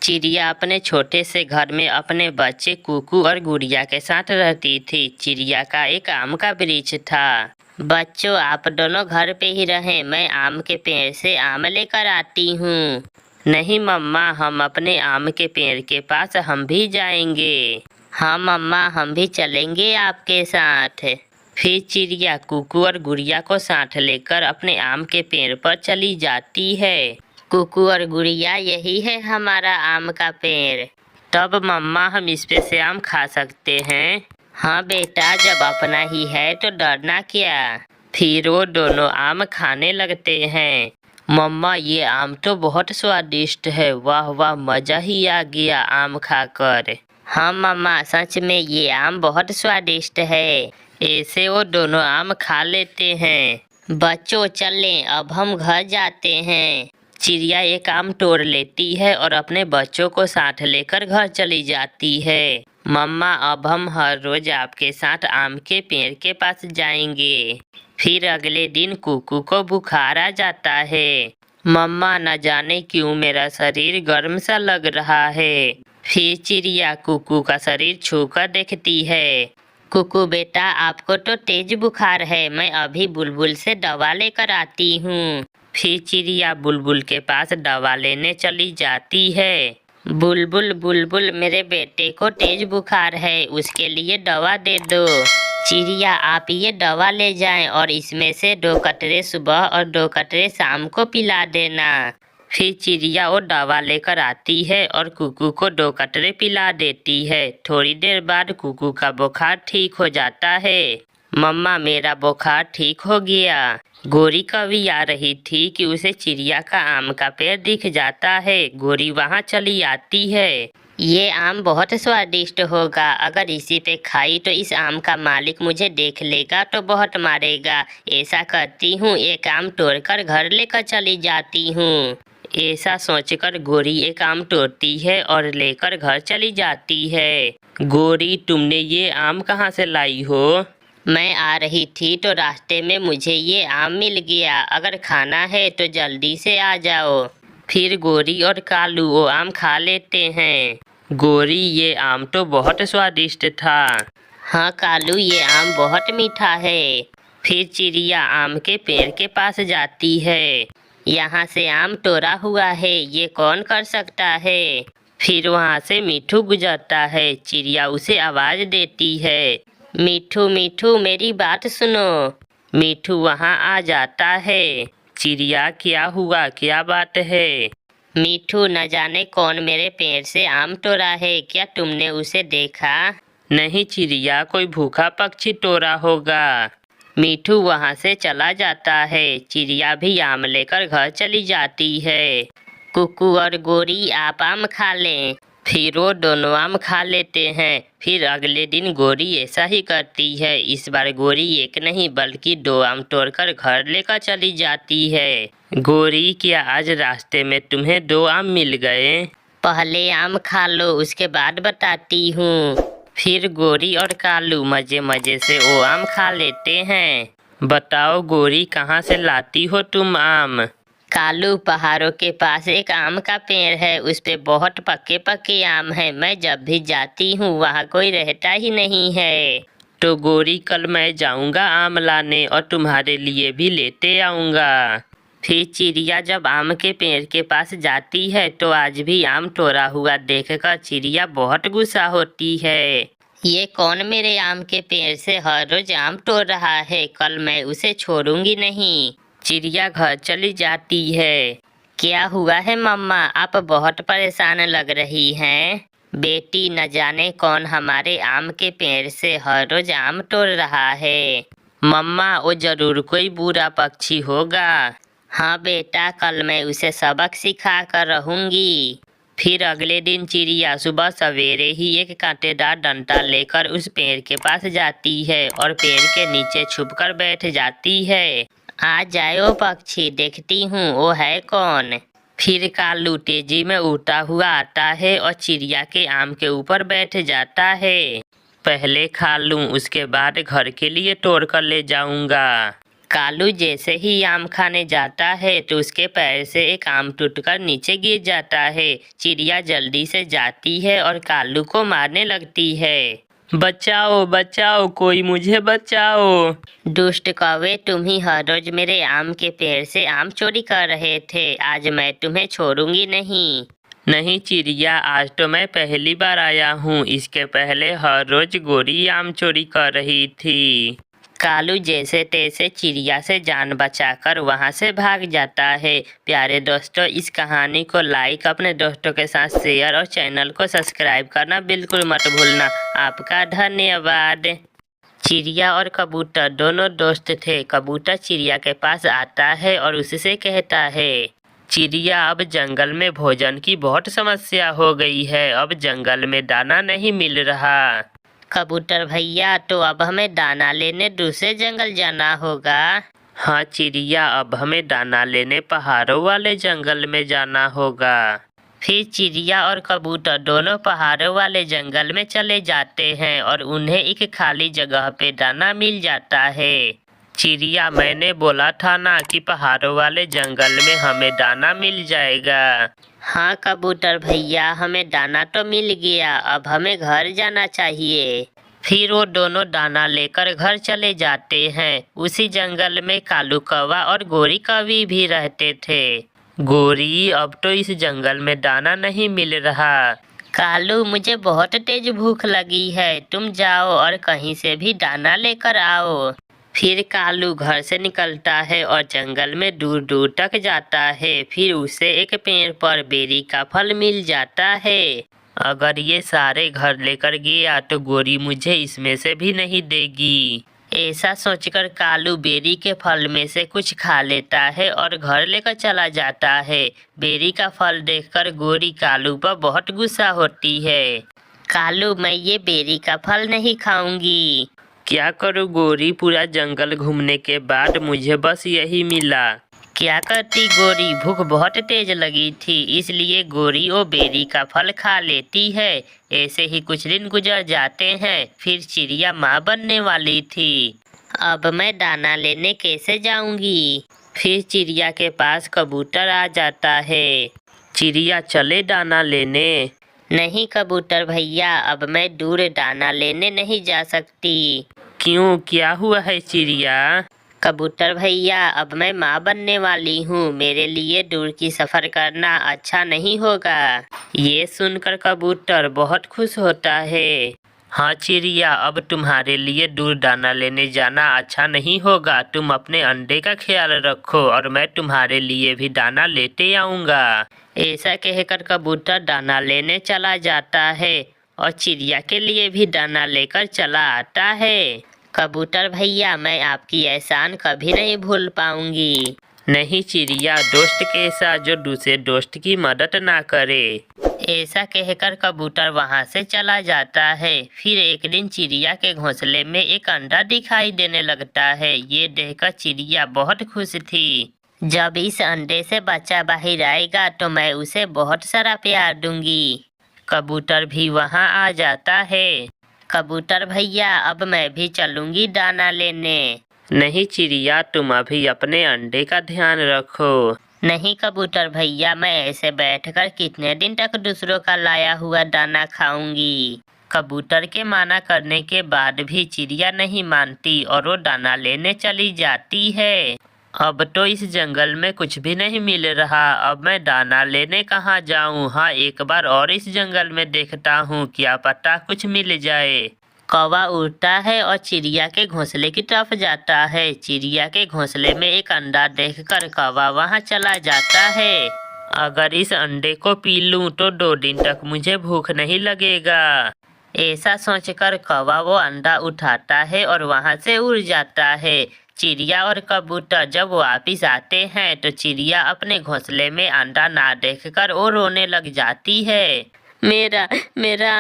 चिड़िया अपने छोटे से घर में अपने बच्चे कुकू और गुड़िया के साथ रहती थी। चिड़िया का एक आम का वृक्ष था। बच्चों, आप दोनों घर पे ही रहें, मैं आम के पेड़ से आम लेकर आती हूँ। नहीं मम्मा, हम अपने आम के पेड़ के पास हम भी जाएंगे। हाँ मम्मा, हम भी चलेंगे आपके साथ। फिर चिड़िया कुकू और गुड़िया को साथ लेकर अपने आम के पेड़ पर चली जाती है। कुकू और गुड़िया, यही है हमारा आम का पेड़। तब मम्मा, हम इस पे से आम खा सकते हैं? हाँ बेटा, जब अपना ही है तो डरना क्या। फिर वो दोनों आम खाने लगते हैं। मम्मा, ये आम तो बहुत स्वादिष्ट है। वाह वाह, मजा ही आ गया आम खाकर। हाँ मम्मा, सच में ये आम बहुत स्वादिष्ट है। ऐसे वो दोनों आम खा लेते हैं। बच्चों चलें, अब हम घर जाते हैं। चिड़िया एक आम तोड़ लेती है और अपने बच्चों को साथ लेकर घर चली जाती है। मम्मा, अब हम हर रोज आपके साथ आम के पेड़ के पास जाएंगे। फिर अगले दिन कुकू को बुखार आ जाता है। मम्मा, न जाने क्यों मेरा शरीर गर्म सा लग रहा है। फिर चिड़िया कुकू का शरीर छूकर देखती है। कुकू बेटा, आपको तो तेज बुखार है, मैं अभी बुलबुल से दवा लेकर आती हूँ। फिर चिड़िया बुलबुल के पास दवा लेने चली जाती है। बुलबुल बुलबुल, मेरे बेटे को तेज बुखार है, उसके लिए दवा दे दो। चिड़िया, आप ये दवा ले जाएं और इसमें से 2 कतरे सुबह और 2 कतरे शाम को पिला देना। फिर चिड़िया वो दवा लेकर आती है और कुकू को 2 कतरे पिला देती है। थोड़ी देर बाद कुकू का बुखार ठीक हो जाता है। मम्मा, मेरा बुखार ठीक हो गया। गोरी कभी आ रही थी कि उसे चिड़िया का आम का पेड़ दिख जाता है। गोरी वहाँ चली आती है। ये आम बहुत स्वादिष्ट होगा, अगर इसी पे खाई तो इस आम का मालिक मुझे देख लेगा तो बहुत मारेगा। ऐसा करती हूँ, एक आम तोड़कर घर लेकर चली जाती हूँ। ऐसा सोचकर गोरी एक आम तोड़ती है और लेकर घर चली जाती है। गोरी, तुमने ये आम कहाँ से लाई हो? मैं आ रही थी तो रास्ते में मुझे ये आम मिल गया, अगर खाना है तो जल्दी से आ जाओ। फिर गोरी और कालू वो आम खा लेते हैं। गोरी, ये आम तो बहुत स्वादिष्ट था। हाँ कालू, ये आम बहुत मीठा है। फिर चिड़िया आम के पेड़ के पास जाती है। यहाँ से आम तोड़ा हुआ है, ये कौन कर सकता है? फिर वहाँ से मिठू गुजरता है। चिड़िया उसे आवाज देती है, मिठू मिठू, मेरी बात सुनो। मिठू वहाँ आ जाता है। चिड़िया, क्या हुआ, क्या बात है? मिठू, न जाने कौन मेरे पेड़ से आम तोड़ा है, क्या तुमने उसे देखा? नहीं चिड़िया, कोई भूखा पक्षी तोड़ा होगा। मिठू वहाँ से चला जाता है। चिड़िया भी आम लेकर घर चली जाती है। कुकू और गोरी, आप आम खा लें। फिर वो दोनों आम खा लेते हैं। फिर अगले दिन गोरी ऐसा ही करती है। इस बार गोरी एक नहीं बल्कि 2 आम तोड़कर घर लेकर चली जाती है। गोरी, क्या आज रास्ते में तुम्हें 2 आम मिल गए? पहले आम खा लो, उसके बाद बताती हूँ। फिर गोरी और कालू मजे मजे से वो आम खा लेते हैं। बताओ गोरी, कहाँ से लाती हो तुम आम? कालू, पहाड़ों के पास एक आम का पेड़ है, उस पे बहुत पके पके आम है, मैं जब भी जाती हूँ वहाँ कोई रहता ही नहीं है। तो गोरी, कल मैं जाऊँगा आम लाने और तुम्हारे लिए भी लेते आऊँगा। फिर चिड़िया जब आम के पेड़ के पास जाती है तो आज भी आम तोड़ा हुआ देखकर चिड़िया बहुत गुस्सा होती है। ये कौन मेरे आम के पेड़ से हर रोज आम तोड़ रहा है, कल मैं उसे छोड़ूंगी नहीं। चिड़िया घर चली जाती है। क्या हुआ है मम्मा, आप बहुत परेशान लग रही हैं। बेटी, न जाने कौन हमारे आम के पेड़ से हर रोज आम तोड़ रहा है। मम्मा, वो जरूर कोई बुरा पक्षी होगा। हाँ बेटा, कल मैं उसे सबक सिखा कर रहूंगी। फिर अगले दिन चिड़िया सुबह सवेरे ही एक कांटेदार डंडा लेकर उस पेड़ के पास जाती है और पेड़ के नीचे छुपकर बैठ जाती है। आ जाओ पक्षी, देखती हूँ वो है कौन। फिर कालू तेजी में उड़ता हुआ आता है और चिड़िया के आम के ऊपर बैठ जाता है। पहले खा लूं, उसके बाद घर के लिए तोड़ कर ले जाऊंगा। कालू जैसे ही आम खाने जाता है तो उसके पैर से एक आम टूटकर नीचे गिर जाता है। चिड़िया जल्दी से जाती है और कालू को मारने लगती है। बचाओ बचाओ, कोई मुझे बचाओ। दुष्ट कौवे, तुम ही हर रोज मेरे आम के पेड़ से आम चोरी कर रहे थे। आज मैं तुम्हें छोड़ूंगी नहीं। नहीं चिड़िया, आज तो मैं पहली बार आया हूँ। इसके पहले हर रोज गोरी आम चोरी कर रही थी। कालू जैसे तैसे चिड़िया से जान बचाकर वहाँ से भाग जाता है। प्यारे दोस्तों, इस कहानी को लाइक, अपने दोस्तों के साथ शेयर और चैनल को सब्सक्राइब करना बिल्कुल मत भूलना। आपका धन्यवाद। चिड़िया और कबूतर दोनों दोस्त थे। कबूतर चिड़िया के पास आता है और उससे कहता है, चिड़िया, अब जंगल में भोजन की बहुत समस्या हो गई है। अब जंगल में दाना नहीं मिल रहा। कबूतर भैया, तो अब हमें दाना लेने दूसरे जंगल जाना होगा। हाँ चिड़िया, अब हमें दाना लेने पहाड़ों वाले जंगल में जाना होगा। फिर चिड़िया और कबूतर दोनों पहाड़ों वाले जंगल में चले जाते हैं और उन्हें एक खाली जगह पे दाना मिल जाता है। चिड़िया, मैंने बोला था ना कि पहाड़ों वाले जंगल में हमें दाना मिल जाएगा। हाँ कबूतर भैया, हमें दाना तो मिल गया। अब हमें घर जाना चाहिए। फिर वो दोनों दाना लेकर घर चले जाते हैं। उसी जंगल में कालू कौवा और गोरी कौवी भी रहते थे। गोरी, अब तो इस जंगल में दाना नहीं मिल रहा। कालू, मुझे बहुत तेज भूख लगी है। तुम जाओ और कहीं से भी दाना लेकर आओ। फिर कालू घर से निकलता है और जंगल में दूर दूर तक जाता है। फिर उसे एक पेड़ पर बेरी का फल मिल जाता है। अगर ये सारे घर लेकर गया तो गोरी मुझे इसमें से भी नहीं देगी। ऐसा सोचकर कालू बेरी के फल में से कुछ खा लेता है और घर लेकर चला जाता है। बेरी का फल देखकर गोरी कालू पर बहुत गुस्सा होती है। कालू, मैं ये बेरी का फल नहीं खाऊंगी। क्या करूँ गोरी, पूरा जंगल घूमने के बाद मुझे बस यही मिला। क्या करती गोरी, भूख बहुत तेज लगी थी, इसलिए गोरी वो बेरी का फल खा लेती है। ऐसे ही कुछ दिन गुजर जाते हैं। फिर चिड़िया माँ बनने वाली थी। अब मैं दाना लेने कैसे जाऊंगी? फिर चिड़िया के पास कबूतर आ जाता है। चिड़िया, चले दाना लेने। नहीं कबूतर भैया, अब मैं दूर दाना लेने नहीं जा सकती। क्यों, क्या हुआ है चिड़िया? कबूतर भैया, अब मैं माँ बनने वाली हूँ। मेरे लिए दूर की सफ़र करना अच्छा नहीं होगा। ये सुनकर कबूतर बहुत खुश होता है। हाँ चिड़िया, अब तुम्हारे लिए दूर दाना लेने जाना अच्छा नहीं होगा। तुम अपने अंडे का ख्याल रखो और मैं तुम्हारे लिए भी दाना लेते आऊँगा। ऐसा कहकर कबूतर दाना लेने चला जाता है और चिड़िया के लिए भी दाना लेकर चला आता है। कबूतर भैया, मैं आपकी एहसान कभी नहीं भूल पाऊंगी। नहीं चिड़िया, दोस्त के साथ जो दूसरे दोस्त की मदद ना करे। ऐसा कहकर कबूतर वहां से चला जाता है। फिर एक दिन चिड़िया के घोंसले में एक अंडा दिखाई देने लगता है। ये देखकर चिड़िया बहुत खुश थी। जब इस अंडे से बच्चा बाहर आएगा तो मैं उसे बहुत सारा प्यार दूंगी। कबूतर भी वहां आ जाता है। कबूतर भैया, अब मैं भी चलूंगी दाना लेने। नहीं चिड़िया, तुम अभी अपने अंडे का ध्यान रखो। नहीं कबूतर भैया, मैं ऐसे बैठकर कितने दिन तक दूसरों का लाया हुआ दाना खाऊंगी। कबूतर के माना करने के बाद भी चिड़िया नहीं मानती और वो दाना लेने चली जाती है। अब तो इस जंगल में कुछ भी नहीं मिल रहा। अब मैं दाना लेने कहाँ जाऊँ? हाँ, एक बार और इस जंगल में देखता हूँ, क्या पता कुछ मिल जाए। कौवा उड़ता है और चिड़िया के घोंसले की तरफ जाता है। चिड़िया के घोंसले में एक अंडा देखकर कौवा वहाँ चला जाता है। अगर इस अंडे को पी लूँ तो 2 दिन तक मुझे भूख नहीं लगेगा। ऐसा सोचकर कौवा वो अंडा उठाता है और वहाँ से उड़ जाता है। चिड़िया और कबूतर जब वापिस आते हैं तो चिड़िया अपने घोंसले में अंडा ना देखकर वो रोने लग जाती है। मेरा मेरा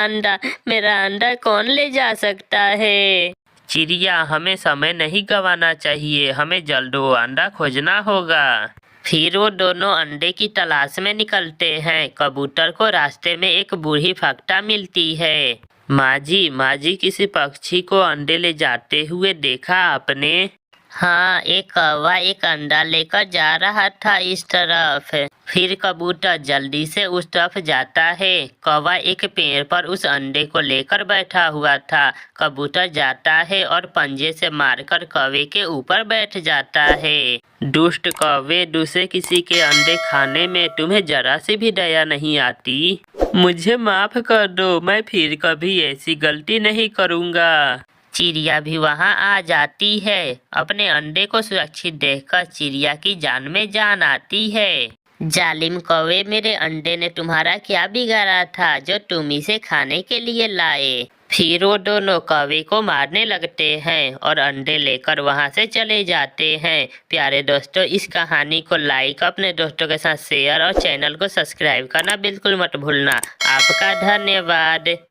अंडा कौन ले जा सकता है? चिड़िया, हमें समय नहीं गंवाना चाहिए, हमें जल्द वो अंडा खोजना होगा। फिर वो दोनों अंडे की तलाश में निकलते हैं। कबूतर को रास्ते में एक बूढ़ी फक्ता मिलती है। माँ जी, किसी पक्षी को अंडे ले जाते हुए देखा आपने? हाँ, एक कौवा एक अंडा लेकर जा रहा था इस तरफ। फिर कबूतर जल्दी से उस तरफ जाता है। कौवा एक पेड़ पर उस अंडे को लेकर बैठा हुआ था। कबूतर जाता है और पंजे से मारकर कौवे के ऊपर बैठ जाता है। दुष्ट कौवे, दूसरे किसी के अंडे खाने में तुम्हें जरा सी भी दया नहीं आती। मुझे माफ कर दो, मैं फिर कभी ऐसी गलती नहीं करूँगा। चिड़िया भी वहां आ जाती है। अपने अंडे को सुरक्षित देखकर चिड़िया की जान में जान आती है। जालिम कौवे, मेरे अंडे ने तुम्हारा क्या बिगाड़ा था जो तुम इसे खाने के लिए लाए। फिर वो दोनों कौवे को मारने लगते हैं और अंडे लेकर वहां से चले जाते हैं। प्यारे दोस्तों, इस कहानी को लाइक, अपने दोस्तों के साथ शेयर और चैनल को सब्सक्राइब करना बिल्कुल मत भूलना। आपका धन्यवाद।